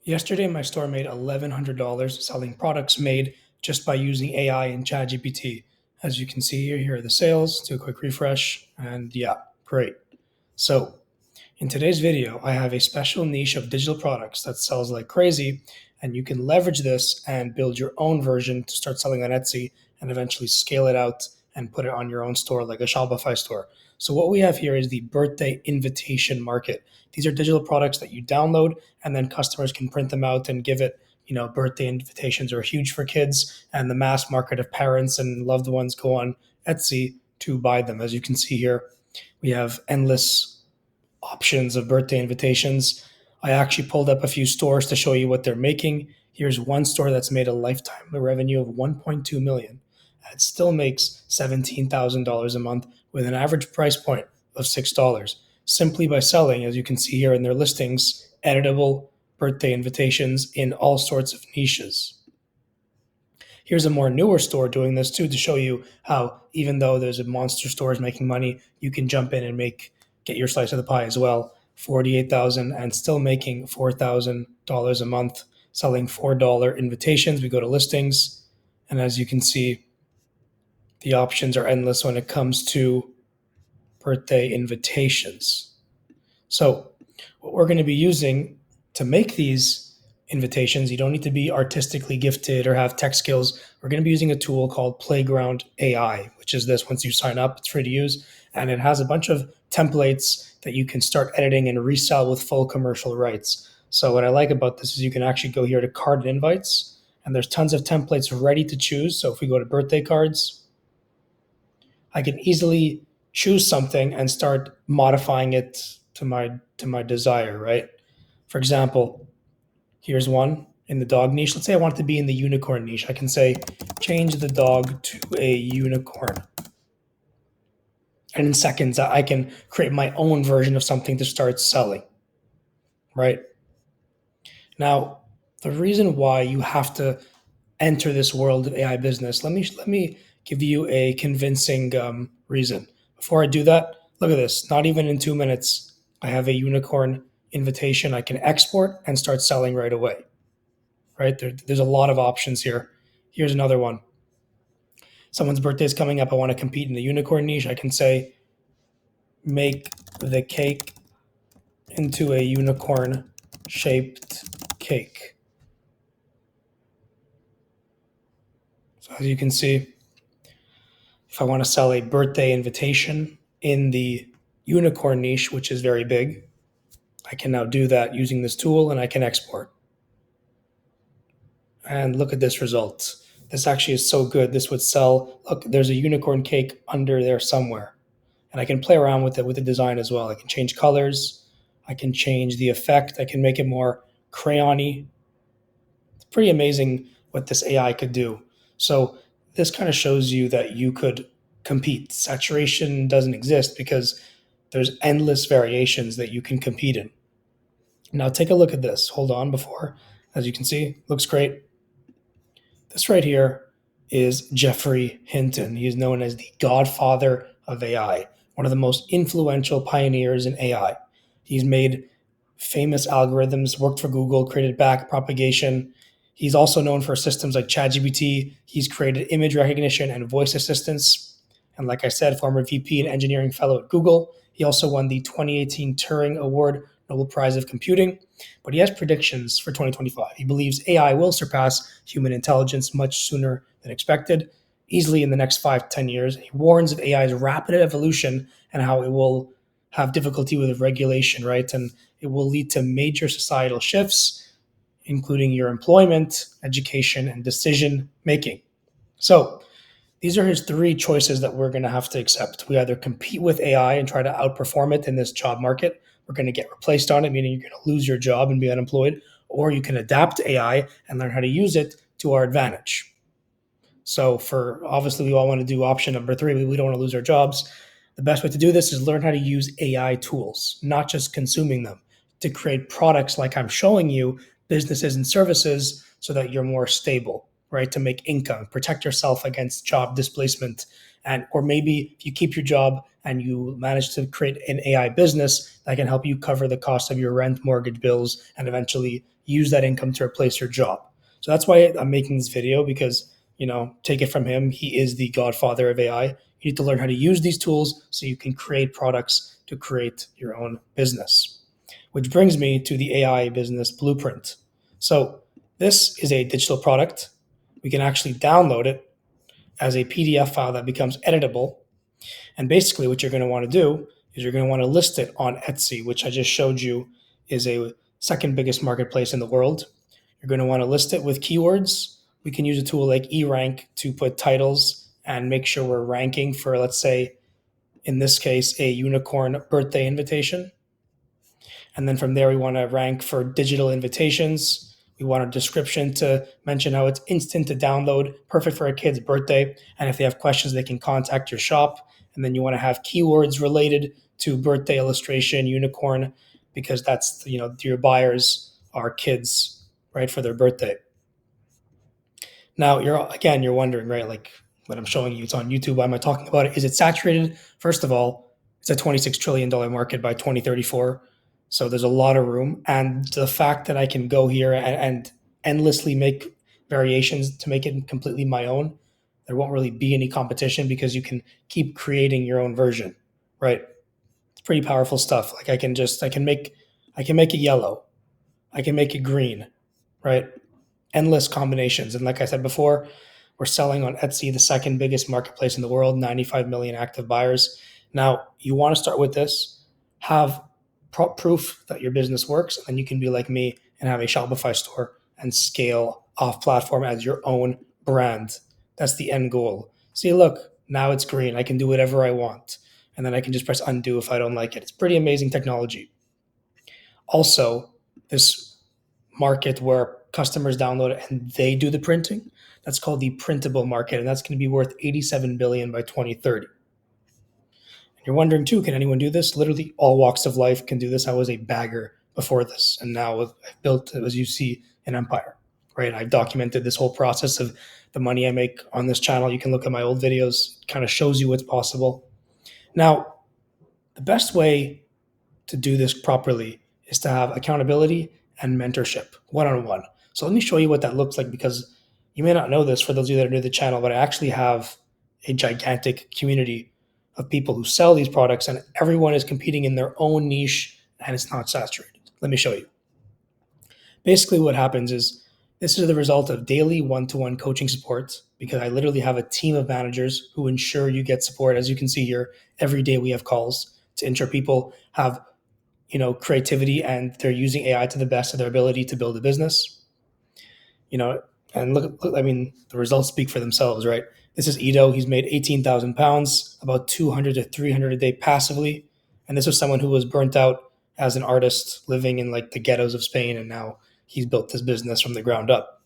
Yesterday, my store made $1,100 selling products made just by using AI and ChatGPT. As you can see here are the sales. Do a quick refresh, and yeah, great. So, in today's video, I have a special niche of digital products that sells like crazy, and you can leverage this and build your own version to start selling on Etsy and eventually scale it out and put it on your own store like a Shopify store. So, what we have here is the birthday invitation market. These are digital products that you download, and then customers can print them out and give it. Birthday invitations are huge for kids, and the mass market of parents and loved ones go on Etsy to buy them. As you can see here, we have endless options of birthday invitations. I actually pulled up a few stores to show you what they're making. Here's one store that's made a lifetime revenue of 1.2 million. It still makes $17,000 a month with an average price point of $6 simply by selling, as you can see here in their listings, editable birthday invitations in all sorts of niches. Here's a more newer store doing this too to show you how even though there's a monster stores making money, you can jump in and get your slice of the pie as well. 48,000 and still making $4,000 a month selling $4 invitations. We go to listings, and as you can see, the options are endless when it comes to birthday invitations. So, what we're going to be using to make these invitations, you don't need to be artistically gifted or have tech skills. We're going to be using a tool called Playground AI, which is this. Once you sign up, it's free to use, and it has a bunch of templates that you can start editing and resell with full commercial rights. So, what I like about this is you can actually go here to card and invites, and there's tons of templates ready to choose. So, if we go to birthday cards, I can easily choose something and start modifying it to my desire, right? For example, here's one in the dog niche. Let's say I want it to be in the unicorn niche. I can say change the dog to a unicorn. And in seconds, I can create my own version of something to start selling, right? Now, the reason why you have to enter this world of AI business, let me give you a convincing reason. Before I do that, look at this. Not even in 2 minutes, I have a unicorn invitation I can export and start selling right away. Right there's a lot of options here. Here's another one. Someone's birthday is coming up. I want to compete in the unicorn niche. I can say, make the cake into a unicorn shaped cake. So as you can see, if I want to sell a birthday invitation in the unicorn niche, which is very big, I can now do that using this tool, and I can export. And look at this result. This actually is so good. This would sell. Look, there's a unicorn cake under there somewhere. And I can play around with it with the design as well. I can change colors. I can change the effect. I can make it more crayony. It's pretty amazing what this AI could do. So this kind of shows you that you could compete. Saturation doesn't exist because there's endless variations that you can compete in. Now take a look at this. Hold on before. As you can see, looks great. This right here is Jeffrey Hinton. He is known as the godfather of AI, one of the most influential pioneers in AI. He's made famous algorithms, worked for Google, created backpropagation. He's also known for systems like ChatGPT. He's created image recognition and voice assistance. And like I said, former VP and engineering fellow at Google. He also won the 2018 Turing Award, Nobel Prize of Computing. But he has predictions for 2025. He believes AI will surpass human intelligence much sooner than expected, easily in the next 5 to 10 years. He warns of AI's rapid evolution and how it will have difficulty with regulation, right? And it will lead to major societal shifts, including your employment, education, and decision making. So these are his three choices that we're going to have to accept. We either compete with AI and try to outperform it in this job market. We're going to get replaced on it, meaning you're going to lose your job and be unemployed, or you can adapt AI and learn how to use it to our advantage. So for obviously we all want to do option number three. We don't want to lose our jobs. The best way to do this is learn how to use AI tools, not just consuming them, to create products like I'm showing you, businesses and services, so that you're more stable, right? To make income, protect yourself against job displacement. And or maybe if you keep your job and you manage to create an AI business that can help you cover the cost of your rent, mortgage bills, and eventually use that income to replace your job. So that's why I'm making this video, because, take it from him. He is the godfather of AI. You need to learn how to use these tools so you can create products to create your own business. Which brings me to the AI business blueprint. So this is a digital product. We can actually download it as a PDF file that becomes editable. And basically, what you're going to want to do is you're going to want to list it on Etsy, which I just showed you is a second biggest marketplace in the world. You're going to want to list it with keywords. We can use a tool like eRank to put titles and make sure we're ranking for, let's say, in this case, a unicorn birthday invitation. And then from there, we want to rank for digital invitations. We want a description to mention how it's instant to download, perfect for a kid's birthday. And if they have questions, they can contact your shop. And then you want to have keywords related to birthday illustration, unicorn, because that's, your buyers are kids, right, for their birthday. Now, you're wondering, right, like what I'm showing you, it's on YouTube. Why am I talking about it? Is it saturated? First of all, it's a $26 trillion market by 2034. So there's a lot of room. And the fact that I can go here and endlessly make variations to make it completely my own, there won't really be any competition because you can keep creating your own version, right? It's pretty powerful stuff. Like I can make it yellow. I can make it green, right? Endless combinations. And like I said before, we're selling on Etsy, the second biggest marketplace in the world, 95 million active buyers. Now, you want to start with this, have proof that your business works, and you can be like me and have a Shopify store and scale off platform as your own brand. That's the end goal. See, look, now it's green. I can do whatever I want. And then I can just press undo if I don't like it. It's pretty amazing technology. Also, this market where customers download it and they do the printing, that's called the printable market, and that's going to be worth 87 billion by 2030. And you're wondering too, can anyone do this? Literally all walks of life can do this. I was a bagger before this, and now I've built, as you see, an empire, right? I've documented this whole process of the money I make on this channel. You can look at my old videos, it kind of shows you what's possible. Now, the best way to do this properly is to have accountability and mentorship one-on-one. So let me show you what that looks like, because you may not know this for those of you that are new to the channel, but I actually have a gigantic community of people who sell these products, and everyone is competing in their own niche and it's not saturated. Let me show you. Basically what happens is this is the result of daily one-to-one coaching support, because I literally have a team of managers who ensure you get support. As you can see here, every day we have calls to ensure people have creativity and they're using AI to the best of their ability to build a business. And look, I mean, the results speak for themselves, right? This is Ito. He's made 18,000 pounds, about 200 to 300 a day passively. And this was someone who was burnt out as an artist living in like the ghettos of Spain. And now he's built this business from the ground up.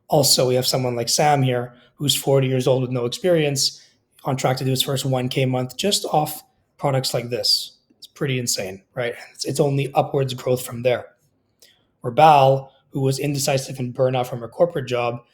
Also, we have someone like Sam here, who's 40 years old with no experience, on track to do his first 1K month just off products like this. It's pretty insane, right? It's only upwards growth from there. Or Bal, who was indecisive and burnout from her corporate job,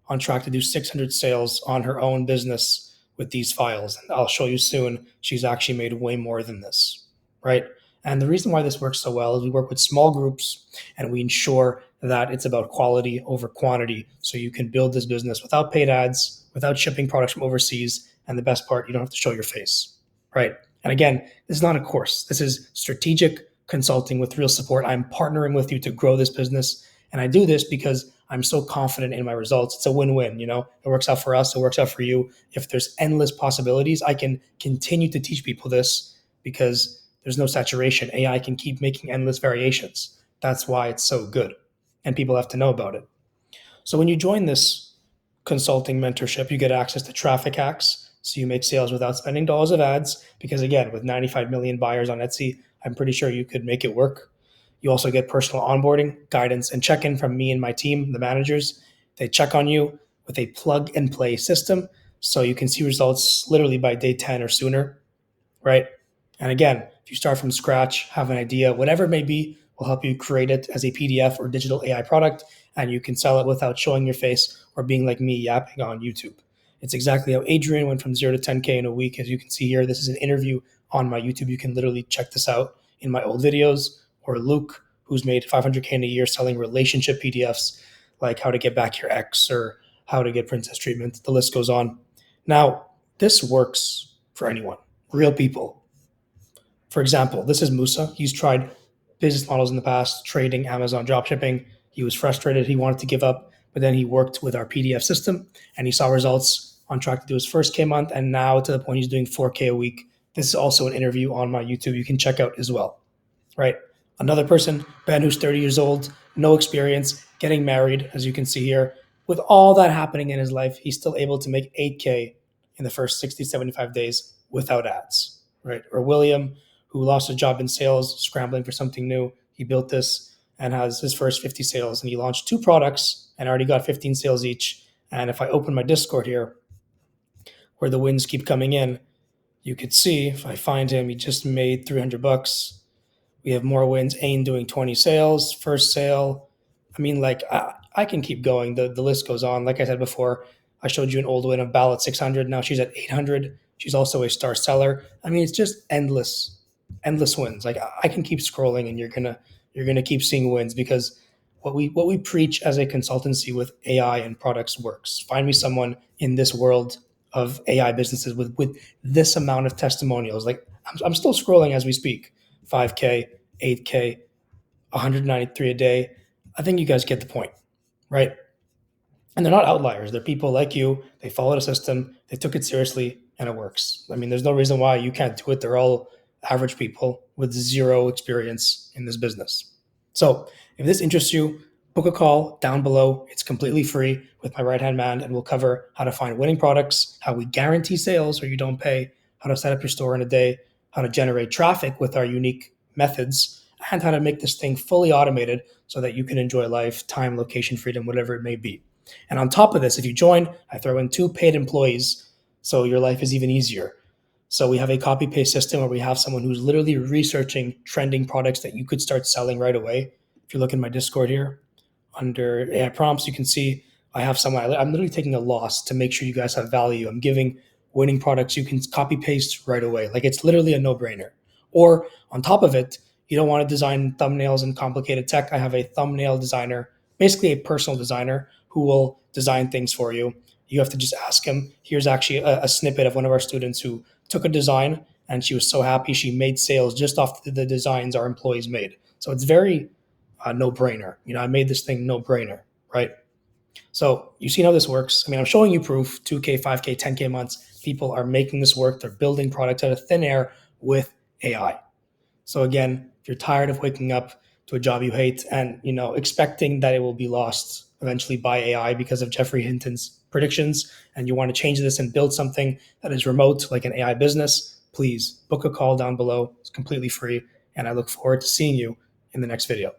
on track to do 600 sales on her own business with these files. And I'll show you soon, she's actually made way more than this, right? And the reason why this works so well is we work with small groups and we ensure that it's about quality over quantity. So you can build this business without paid ads, without shipping products from overseas. And the best part, you don't have to show your face, right? And again, this is not a course. This is strategic consulting with real support. I'm partnering with you to grow this business. And I do this because I'm so confident in my results. It's a win-win, It works out for us. It works out for you. If there's endless possibilities, I can continue to teach people this because there's no saturation. AI can keep making endless variations. That's why it's so good. And people have to know about it. So when you join this consulting mentorship, you get access to traffic hacks. So you make sales without spending dollars of ads. Because again, with 95 million buyers on Etsy, I'm pretty sure you could make it work. You also get personal onboarding, guidance, and check-in from me and my team, the managers. They check on you with a plug-and-play system, so you can see results literally by day 10 or sooner, right? And again, if you start from scratch, have an idea, whatever it may be, we'll help you create it as a PDF or digital AI product, and you can sell it without showing your face or being like me yapping on YouTube. It's exactly how Adrian went from 0 to 10K in a week. As you can see here, this is an interview on my YouTube. You can literally check this out in my old videos. Or Luke, who's made 500K in a year selling relationship PDFs, like how to get back your ex or how to get princess treatment. The list goes on. Now, this works for anyone, real people. For example, this is Musa. He's tried business models in the past, trading, Amazon, dropshipping. He was frustrated. He wanted to give up, but then he worked with our PDF system and he saw results, on track to do his first K month. And now to the point he's doing 4K a week. This is also an interview on my YouTube you can check out as well, right? Another person, Ben, who's 30 years old, no experience, getting married, as you can see here. With all that happening in his life, he's still able to make 8K in the first 60, 75 days without ads, right? Or William, who lost a job in sales, scrambling for something new. He built this and has his first 50 sales, and he launched 2 products and already got 15 sales each. And if I open my Discord here, where the wins keep coming in, you could see if I find him, he just made 300 bucks. We have more wins. Ain doing 20 sales, first sale. I mean, like, I can keep going. The list goes on. Like I said before, I showed you an old win of Bal at 600. Now she's at 800. She's also a star seller. I mean, it's just endless, endless wins. Like I can keep scrolling, and you're gonna keep seeing wins because what we preach as a consultancy with AI and products works. Find me someone in this world of AI businesses with this amount of testimonials. Like I'm still scrolling as we speak. 5K, 8K, 193 a day. I think you guys get the point, right? And they're not outliers. They're people like you. They followed a system, they took it seriously, and it works. I mean, there's no reason why you can't do it. They're all average people with zero experience in this business. So if this interests you, book a call down below. It's completely free with my right hand man, and we'll cover how to find winning products, how we guarantee sales or you don't pay, how to set up your store in a day, how to generate traffic with our unique methods, and how to make this thing fully automated so that you can enjoy life, time, location, freedom, whatever it may be. And on top of this, if you join, I throw in 2 paid employees so your life is even easier. So we have a copy paste system where we have someone who's literally researching trending products that you could start selling right away. If you look in my Discord here, under AI prompts, you can see I have someone, I'm literally taking a loss to make sure you guys have value. I'm giving winning products you can copy paste right away. Like it's literally a no brainer. Or on top of it, you don't want to design thumbnails and complicated tech. I have a thumbnail designer, basically a personal designer who will design things for you. You have to just ask him. Here's actually a snippet of one of our students who took a design and she was so happy she made sales just off the designs our employees made. So it's very no brainer. You know, I made this thing no brainer, right? So you've seen how this works. I mean, I'm showing you proof 2K, 5K, 10K months. People are making this work. They're building products out of thin air with AI. So again, if you're tired of waking up to a job you hate and expecting that it will be lost eventually by AI because of Jeffrey Hinton's predictions, and you want to change this and build something that is remote like an AI business, please book a call down below. It's completely free, and I look forward to seeing you in the next video.